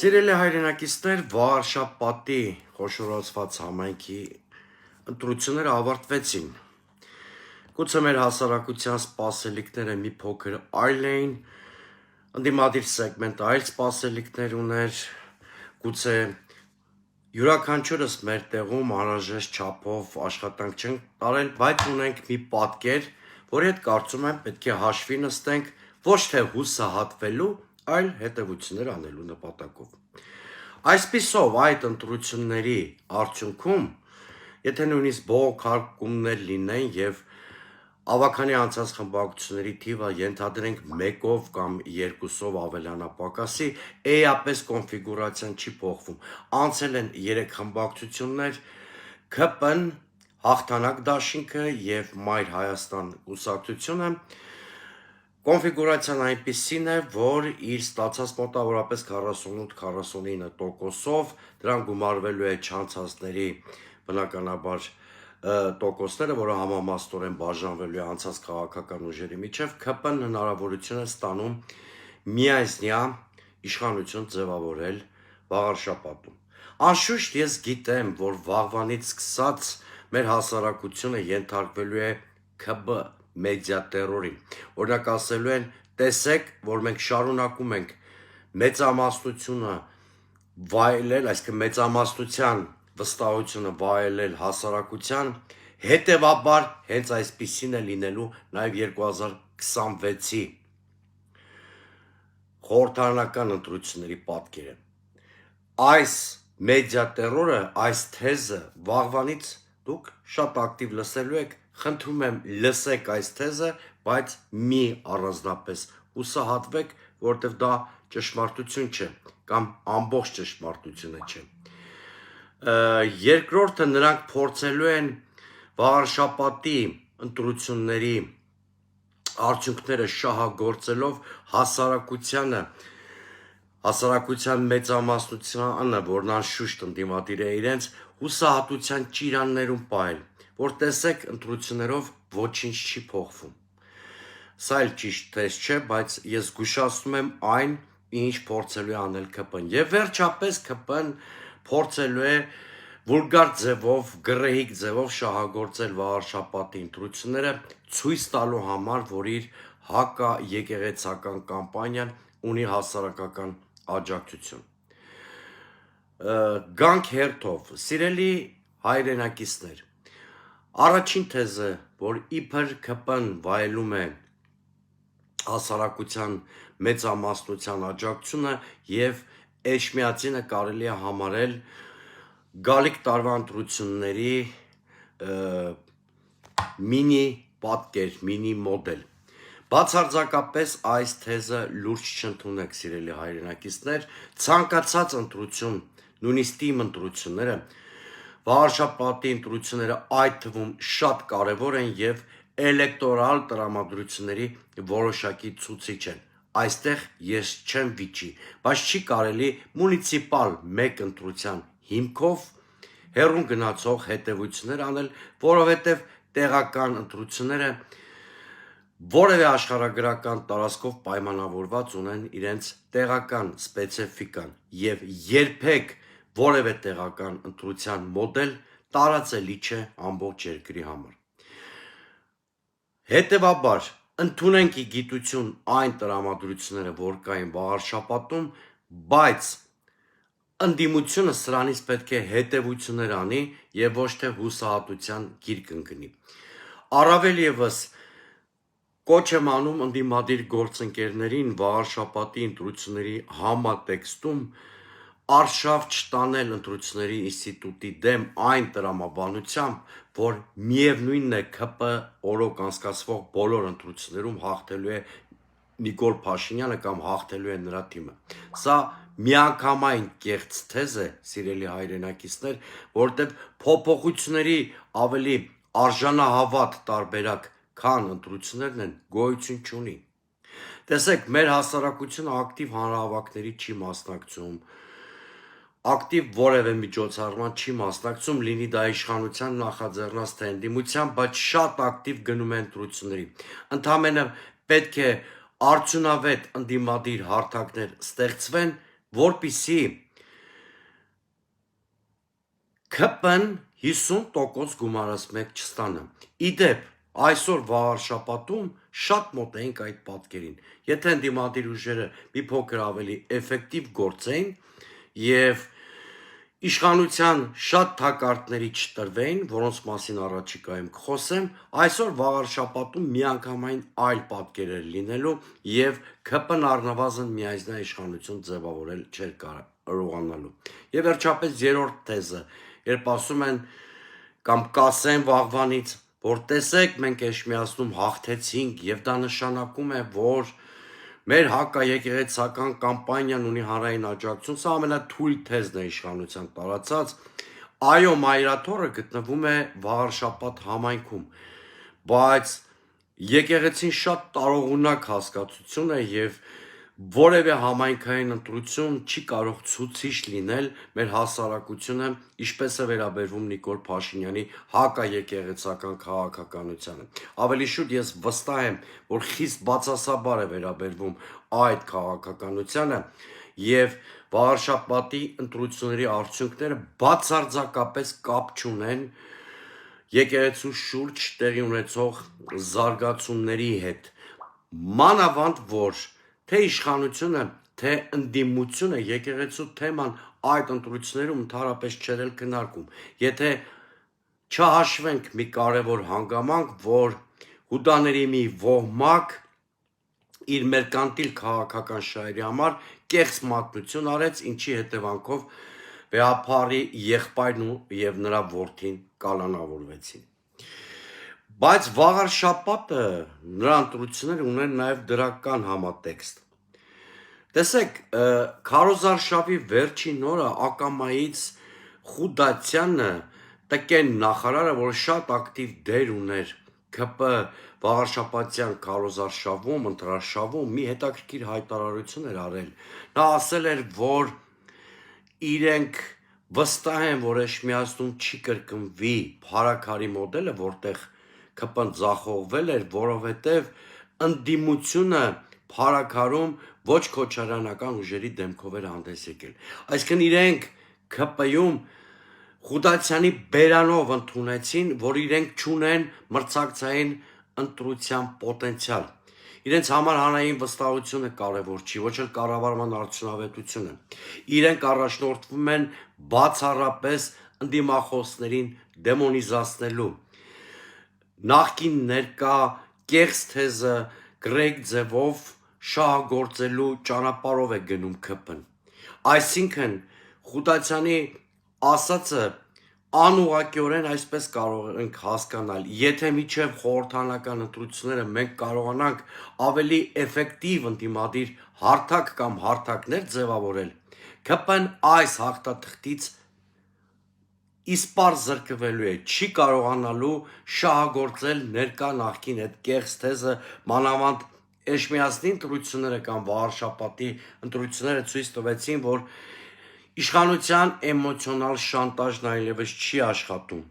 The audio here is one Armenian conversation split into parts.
Սիրելի հայրենակիցներ, Վարշապատի խոշորացված համայնքի ընտրությունները ավարտվեցին։ Գուցե մեր հասարակության սպասելիքները մի փոքր այլ էին, ընդդիմադիր սեգմենտը այլ սպասելիքներ ուներ, գուցե յուրաքանչյուրս մեր տեղում անհրաժեշտ չափով աշխատանք չենք տարել, բայց ունենք մի պատկեր, որի հետ կարծում եմ պետք է հաշվի նստենք ոչ թե հուսահատվելու, այլ հետևություններ անելու նպատակով։ Այսպիսով այդ ընտրությունների արդյունքում, եթե նույնիսկ բողոքարկումներ լինեն եւ ավագանի անցած խմբակցությունների թիվը ենթադրենք 1-ով կամ 2-ով ավելանա պակասի, էապես կոնֆիգուրացիան չի փոխվում։ Անցել են 3 խմբակցություններ, ՔՊ-ն, Հաղթանակ դաշինքը եւ Մայր Հայաստան կուսակցությունը, կոնֆիգուրացիան այնպիսին է, որ իր ստացած մոտավորապես 48-49%-ով դրան գումարվելու է չանցածների բնականաբար տոկոսները, որը համամասնորեն բաժանվելու է անցած քաղաքական ուժերի միջև, ՔՊ-ն հնարավորություն է ստանում միայնյա իշխանություն ձևավորել Վաղարշապատում։ Անշուշտ ես գիտեմ, որ վաղվանից սկսած մեր հասարակությունը ենթարկվելու է ՔԲ մեդիա տերորին։ Օրինակ ասելու են, տեսեք, որ մենք շարունակում ենք մեծամասնությունը վայելել, այսինքն մեծամասնության վստահությունը վայելել հասարակության, հետևաբար հենց այսպիսին է լինելու նաև 2026-ի խորհրդարանական ընտրությունների պատկերը։ Այս մեդիա տերորը, այս թեզը վաղվանից դուք շատ ակտիվ լսելու եք, խնդրում եմ լսեք այս թեզը, բայց մի առանձնապես հուսահատվեք, որովհետև դա ճշմարտություն չէ, կամ ամբողջ ճշմարտությունը չէ։ Երկրորդը նրանք փորձելու են Վաղարշապատի ընտրությունների արդյունքները շահագործելով հասարակության մեծամասնությանը, որն անշուշտ ընդդիմադիր է իրենց, հուսահատության ճիրաններում պահել, որ տեսեք ընտրություններով ոչինչ չի փոխվում։ Սա էլ ճիշտ թեզ չէ, բայց ես զգուշացնում եմ այն, ինչ փորձելու է անել ՔՊ-ն։ Եվ վերջապես ՔՊ-ն փորձելու է վուլգար ձևով, գռեհիկ ձևով շահագործել Վաղարշապատի ընտրությունները, ցույց տալու համար, որ իր հակաեկեղեցական կամպանիան ունի հասարակական աջակցություն։ Գանք հերթով, սիրելի հայրենակիցներ, առաջին թեզը, որ իբր ՔՊ-ն վայելում է հասարակության մեծամասնության աջակցությունը եւ էջմիածինը կարելի է համարել գալիք տարվա ընտրությունների մինի պատկեր, մինի մոդել։ Բացարձակապես այս թեզը լուրջ չընդունեք, սիրելի հայրենակիցներ, ցանկացած ընտրություն, նույնիսկ թիմ ընտրությունները, Վաղարշապատի ընտրությունները այդ թվում շատ կարևոր են եւ էլեկտորալ տրամադրությունների որոշակի ցուցիչ են։ Այստեղ ես չեմ վիճի, բայց չի կարելի մունիցիպալ մեկ ընտրության հիմքով հեռուն գնացող հետևություններ անել, որովհետև տեղական ընտրությունները որևէ աշխարհագրական տարածքով պայմանավորված ունեն իրենց տեղական սպეციფიკան եւ երբեք որևէ տեղական ընտրության մոդել տարածելի չէ ամբողջ երկրի համար։ Հետևաբար ընդունենք ի գիտություն այն տրամադրությունները, որ կային Վաղարշապատում, բայց ընդդիմությունը սրանից պետք է հետևություններ անի եւ ոչ թե հուսահատության գիրք ընկնի։ Առավել եւս կոչ եմ անում ընդդիմադիր գործընկերներին Վաղարշապատի ընտրությունների համատեքստում արշավ չտանել ընտրությունների ինստիտուտի դեմ այն տրամաբանությամբ, որ միևնույնն է ՔՊ օրոք անցկացվող բոլոր ընտրություններում հաղթելու է Նիկոլ Փաշինյանը կամ հաղթելու է նրա թիմը։ Սա միանգամայն կեղծ թեզ է, սիրելի հայրենակիցներ, որտեղ փոփոխությունների ավելի արժանահավատ տարբերակ, քան ընտրություններն են, գոյություն չունի։ Տեսեք, մեր հասարակությունը ակտիվ հանրահավաքների չի մասնակցում, ակտիվ որևէ միջոցառման չի մասնակցում, լինի դա իշխանության նախաձեռնած թե ընդդիմության, բայց շատ ակտիվ գնում է ընտրությունների։ Ընդամենը պետք է արդյունավետ ընդդիմադիր հարթակներ ստեղծվեն, որպիսի ԿՊ-ն 50% գումարած մեկ չստանա։ Իդեպ, այսօր վաղարշապատում շատ մոտ էինք այդ պատկերին։ Եթե ընդդիմադիր ուժերը մի փոքր ավելի էֆեկտիվ գործեին եւ իշխանության շատ թակարդների չտրվեին, որոնց մասին առաջիկայում կխոսեմ, այսօր վաղարշապատում միանգամայն այլ պատկերեր լինելու եւ ԿՊ-ն առնվազն միայնա իշխանություն ձևավորել չէր կարողանալու։ Եվ վերջապես երրորդ թեզը, երբ ասում են կամ կասեն վաղվանից, որ տեսեք մենք Էջմիածնում հաղթեցինք եւ դա նշանակում է, որ մեր հակաեկեղեցական կամպանիան ունի հանրային աջակցություն, սա ամենաթույլ թեզն է իշխանության տարածած, այո, մայրաթոռը գտնվում է Վաղարշապատ համայնքում, բայց եկեղեցին շատ տարողունակ հասկացություն է եւ որևէ համայնքային ընտրություն չի կարող ցուցիչ լինել մեր հասարակությունը, ինչպես է վերաբերվում Նիկոլ Փաշինյանի հակաեկեղեցական քաղաքականությանը։ Ավելի շուտ ես վստահ եմ, որ խիստ բացասաբար է վերաբերվում այդ քաղաքականությանը եւ Վաղարշապատի ընտրությունների արդյունքները բացարձակապես կապ չունեն եկեղեցու շուրջ տեղի ունեցող զարգացումների հետ։ Մանավանդ որ թե իշխանությունը, թե ընդդիմությունը եկեղեցու թեման այդ ընտրություններում ընդհանրապես չէր էլ քննարկում։ Եթե չհաշվենք մի կարևոր հանգամանք, որ հուդաների մի ոհմակ իր մերկանտիլ քաղաքական շահերի համար կեղծ մատնություն արեց, ինչի հետևանքով Վեհափարի եղբայրն եւ նրա որդին կալանավորվեցին։ Բայց Վաղարշապատը նրա ընտրությունները ունեն նաև դրական համատեքստ։ Տեսեք, քարոզարշավի վերջին օրը ակամայից Խուդացյանը, տկեն նախարարը, որ շատ ակտիվ դեր ուներ ԿՊ Վաղարշապատյան քարոզարշավում, ընտրարշավում, մի հետաքրքիր հայտարարություն էր արել։ Նա ասել էր, որ իրենք վստահ են, որ Էջմիածնում չի կրկնվի փարաքարի մոդելը, որտեղ ԿՊ-ն ձախողվել էր, որովհետև ընդդիմությունը փարաքարում ոչ քոչարյանական ուժերի դեմքով էր հանդես եկել։ Այսինքն իրենք ԿՊ-ում Խուդացյանի բերանով ընդունեցին, որ իրենք չունեն մրցակցային ընտրության պոտենցիալ։ Իրենց համար հանրային վստահությունը կարևոր չի, ոչ էլ կառավարման արդյունավետությունը։ Իրենք առաջնորդվում են բացառապես ընդդիմախոսներին դեմոնիզացնելու։ Նախկին ներկա կեղծ թեզը գրեգ ձևով շահագործելու ճանապարհով է գնում ԿՊ-ն։ Այսինքն Խուդացյանի ասածը անուղղակիորեն այսպես կարող ենք հասկանալ, եթե միջև խորհրդանական ընտրությունները մենք կարողանանք ավելի էֆեկտիվ ընդդիմադիր հարթակ կամ հարթակներ ձևավորել, ԿՊ-ն այս հաղթաթղթից իսպառ զրկվելու է, չի կարողանալու շահագործել ներկա նախկին այդ կեղծ թեզը, մանավանդ Էջմիածնի ընտրությունները կամ Վաղարշապատի ընտրությունները ցույց տվեցին, որ իշխանության էմոցիոնալ շանտաժն այլևս չի աշխատում։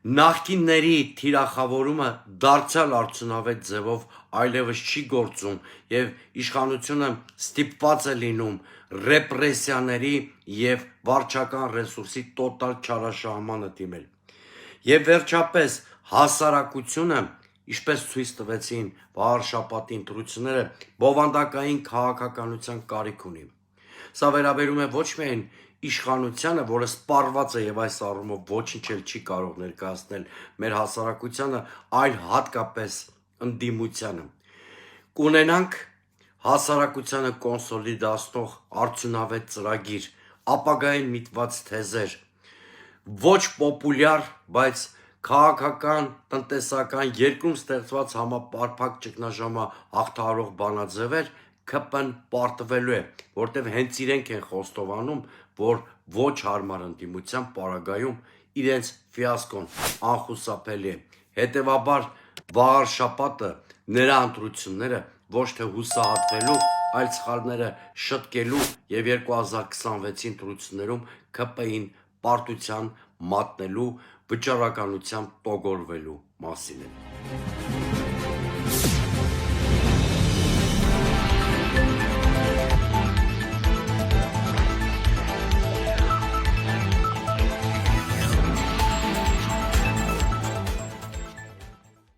Նախկինների թիրախավորումը դարձյալ արդյունավետ ձևով այլևս չի գործում եւ իշխանությունը ստիպված է լինում ռեպրեսիաների եւ վարչական ռեսուրսի տոտալ չարաշահմանը դիմել։ Եվ վերջապես հասարակությունը, ինչպես ցույց տվեցին Վաղարշապատի ընտրությունները, բովանդակային քաղաքականության կարիք ունի։ Սա վերաբերում է ոչ միայն իշխանությանը, որը սպառված է եւ այս առումով ոչինչ էլ չի կարող ներկայացնել մեր հասարակությանը, այլ հատկապես ընդդիմությանը։ Կունենանք հասարակությանը կոնսոլիդացնող արդյունավետ ծրագիր, ապագային միտված թեզեր, ոչ պոպուլյար, բայց քաղաքական, տնտեսական, երկրում ստեղծված համապարփակ ճգնաժամը հաղթահարող բանաձևեր, ԿՊ-ն պարտվելու է, որտեղ հենց իրենք են խոստովանում, որ ոչ հարմար ընդդիմության պարագայում իրենց ֆիասկոն անխուսափելի է։ Հետևաբար Վաղարշապատը, նրա ընտրությունները ոչ թե հուսահատվելու, այլ սխալները շտկելու եւ 2026-ի ընտրություններում ԿՊ-ին պարտության մատնելու, վճռականությամբ տոգորվելու մասին է։